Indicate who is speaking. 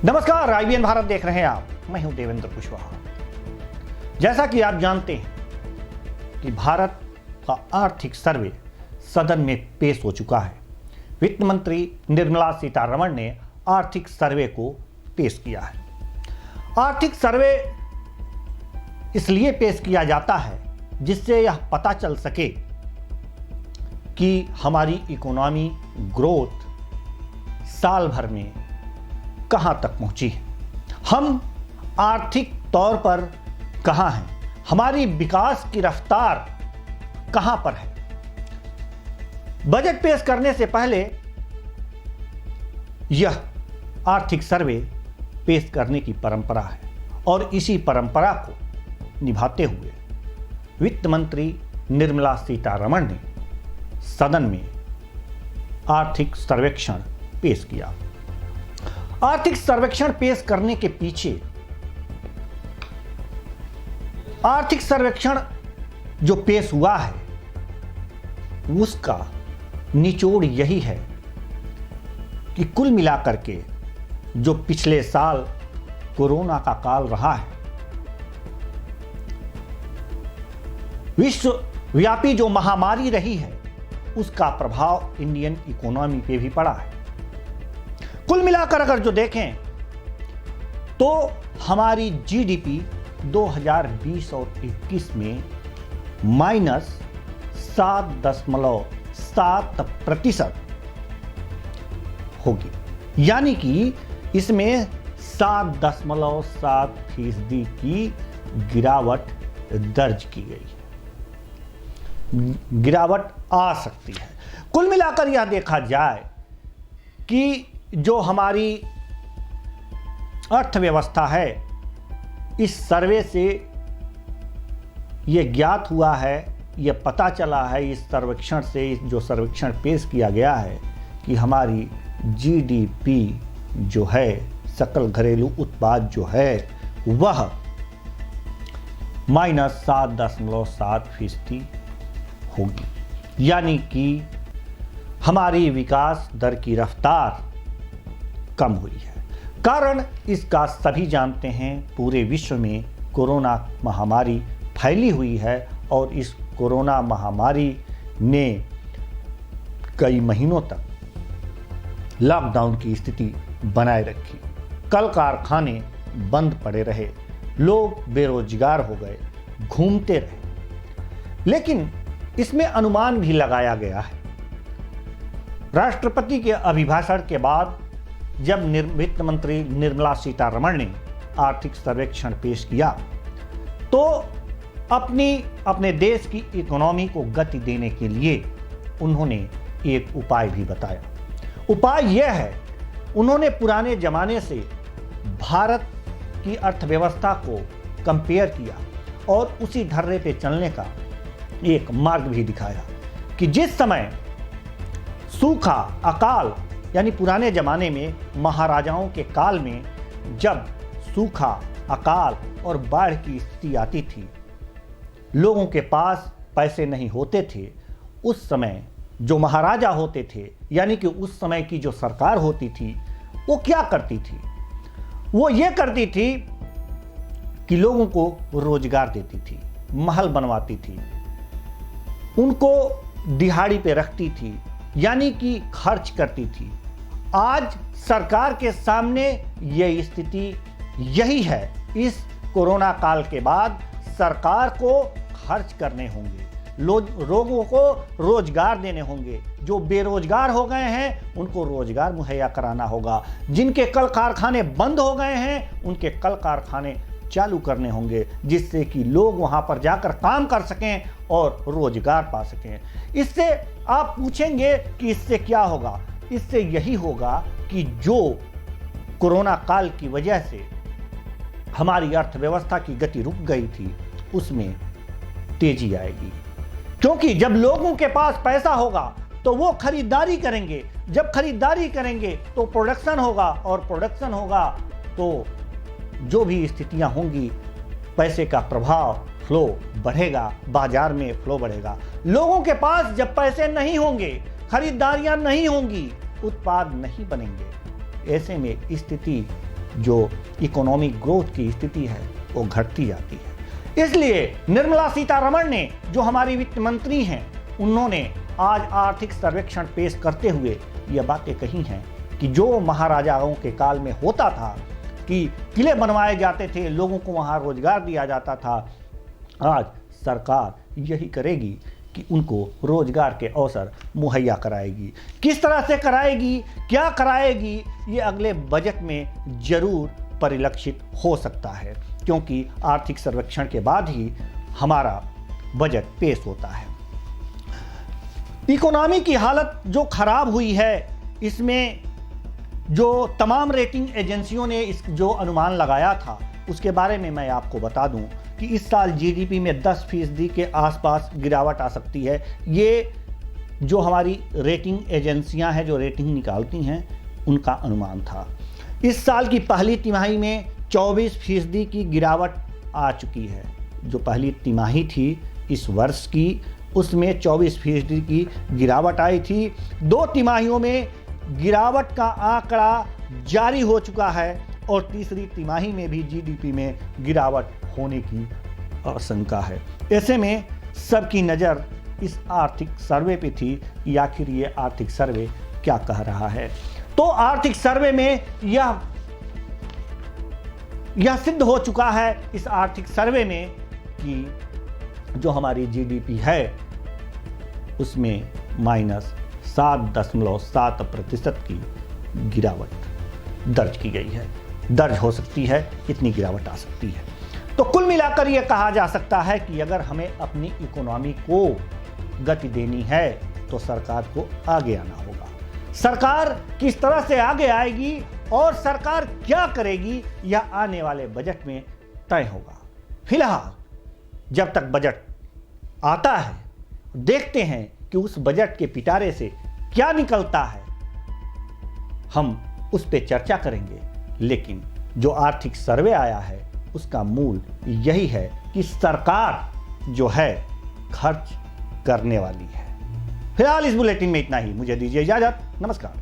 Speaker 1: नमस्कार, IBN भारत देख रहे हैं आप। मैं हूं देवेंद्र कुशवाहा। जैसा कि आप जानते हैं कि भारत का आर्थिक सर्वे सदन में पेश हो चुका है। वित्त मंत्री निर्मला सीतारमण ने आर्थिक सर्वे को पेश किया है। आर्थिक सर्वे इसलिए पेश किया जाता है जिससे यह पता चल सके कि हमारी इकोनॉमी ग्रोथ साल भर में कहां तक पहुंची है, हम आर्थिक तौर पर कहां हैं, हमारी विकास की रफ्तार कहां पर है। बजट पेश करने से पहले यह आर्थिक सर्वे पेश करने की परंपरा है और इसी परंपरा को निभाते हुए वित्त मंत्री निर्मला सीतारमण ने सदन में आर्थिक सर्वेक्षण पेश किया। आर्थिक सर्वेक्षण पेश करने के पीछे आर्थिक सर्वेक्षण जो पेश हुआ है उसका निचोड़ यही है कि कुल मिलाकर के जो पिछले साल कोरोना का काल रहा है, विश्वव्यापी जो महामारी रही है, उसका प्रभाव इंडियन इकोनॉमी पे भी पड़ा है। कुल मिलाकर अगर जो देखें तो हमारी जीडीपी 2020 और 21 में -7.7% होगी, यानी कि इसमें 7.7% की गिरावट दर्ज की गई है। गिरावट आ सकती है। कुल मिलाकर यह देखा जाए कि जो हमारी अर्थव्यवस्था है, इस सर्वे से यह ज्ञात हुआ है, यह पता चला है इस सर्वेक्षण से, जो सर्वेक्षण पेश किया गया है कि हमारी जीडीपी जो है, सकल घरेलू उत्पाद जो है, वह -7.7% होगी, यानी कि हमारी विकास दर की रफ्तार कम हुई है। कारण इसका सभी जानते हैं, पूरे विश्व में कोरोना महामारी फैली हुई है और इस कोरोना महामारी ने कई महीनों तक लॉकडाउन की स्थिति बनाए रखी। कल कारखाने बंद पड़े रहे, लोग बेरोजगार हो गए, घूमते रहे। लेकिन इसमें अनुमान भी लगाया गया है। राष्ट्रपति के अभिभाषण के बाद जब वित्त मंत्री निर्मला सीतारमण ने आर्थिक सर्वेक्षण पेश किया तो अपने देश की इकोनॉमी को गति देने के लिए उन्होंने एक उपाय भी बताया। उपाय यह है, उन्होंने पुराने जमाने से भारत की अर्थव्यवस्था को कंपेयर किया और उसी ढर्रे पे चलने का एक मार्ग भी दिखाया कि जिस समय सूखा, अकाल, यानी पुराने जमाने में महाराजाओं के काल में जब सूखा, अकाल और बाढ़ की स्थिति आती थी, लोगों के पास पैसे नहीं होते थे, उस समय जो महाराजा होते थे, यानी कि उस समय की जो सरकार होती थी, वो क्या करती थी? वो ये करती थी कि लोगों को रोजगार देती थी, महल बनवाती थी, उनको दिहाड़ी पे रखती थी, यानी कि खर्च करती थी। आज सरकार के सामने यह स्थिति यही है। इस कोरोना काल के बाद सरकार को खर्च करने होंगे, लोगों को रोजगार देने होंगे, जो बेरोजगार हो गए हैं उनको रोजगार मुहैया कराना होगा, जिनके कल कारखाने बंद हो गए हैं उनके कल कारखाने चालू करने होंगे, जिससे कि लोग वहां पर जाकर काम कर सकें और रोजगार पा सकें। इससे आप पूछेंगे कि इससे क्या होगा? इससे यही होगा कि जो कोरोना काल की वजह से हमारी अर्थव्यवस्था की गति रुक गई थी, उसमें तेजी आएगी। क्योंकि जब लोगों के पास पैसा होगा तो वो खरीदारी करेंगे, जब खरीदारी करेंगे तो प्रोडक्शन होगा, और प्रोडक्शन होगा तो जो भी स्थितियां होंगी, पैसे का प्रभाव, फ्लो बढ़ेगा, बाजार में फ्लो बढ़ेगा। लोगों के पास जब पैसे नहीं होंगे, खरीदारियां नहीं होंगी, उत्पाद नहीं बनेंगे, ऐसे में स्थिति जो इकोनॉमिक ग्रोथ की स्थिति है वो घटती जाती है। इसलिए निर्मला सीतारमण ने, जो हमारी वित्त मंत्री हैं, उन्होंने आज आर्थिक सर्वेक्षण पेश करते हुए यह बातें कही हैं कि जो महाराजाओं के काल में होता था कि किले बनवाए जाते थे, लोगों को वहाँ रोजगार दिया जाता था, आज सरकार यही करेगी कि उनको रोजगार के अवसर मुहैया कराएगी। किस तरह से कराएगी, क्या कराएगी, ये अगले बजट में जरूर परिलक्षित हो सकता है, क्योंकि आर्थिक सर्वेक्षण के बाद ही हमारा बजट पेश होता है। इकोनॉमी की हालत जो खराब हुई है, इसमें जो तमाम रेटिंग एजेंसियों ने इस जो अनुमान लगाया था, उसके बारे में मैं आपको बता दूं कि इस साल जीडीपी में 10% के आसपास गिरावट आ सकती है। ये जो हमारी रेटिंग एजेंसियां हैं, जो रेटिंग निकालती हैं, उनका अनुमान था। इस साल की पहली तिमाही में 24% की गिरावट आ चुकी है। जो पहली तिमाही थी इस वर्ष की, उसमें 24% की गिरावट आई थी। 2 तिमाहियों में गिरावट का आंकड़ा जारी हो चुका है और तीसरी तिमाही में भी जीडीपी में गिरावट होने की आशंका है। ऐसे में सबकी नज़र इस आर्थिक सर्वे पे थी कि आखिर ये आर्थिक सर्वे क्या कह रहा है। तो आर्थिक सर्वे में यह सिद्ध हो चुका है, इस आर्थिक सर्वे में, कि जो हमारी जीडीपी है उसमें -7.7% की गिरावट दर्ज की गई है। दर्ज हो सकती है, इतनी गिरावट आ सकती है। तो कुल मिलाकर यह कहा जा सकता है कि अगर हमें अपनी इकोनॉमी को गति देनी है तो सरकार को आगे आना होगा। सरकार किस तरह से आगे आएगी और सरकार क्या करेगी, यह आने वाले बजट में तय होगा। फिलहाल जब तक बजट आता है, देखते हैं कि उस बजट के पिटारे से क्या निकलता है, हम उस पर चर्चा करेंगे। लेकिन जो आर्थिक सर्वे आया है उसका मूल यही है कि सरकार जो है खर्च करने वाली है। फिलहाल इस बुलेटिन में इतना ही। मुझे दीजिए इजाजत। नमस्कार।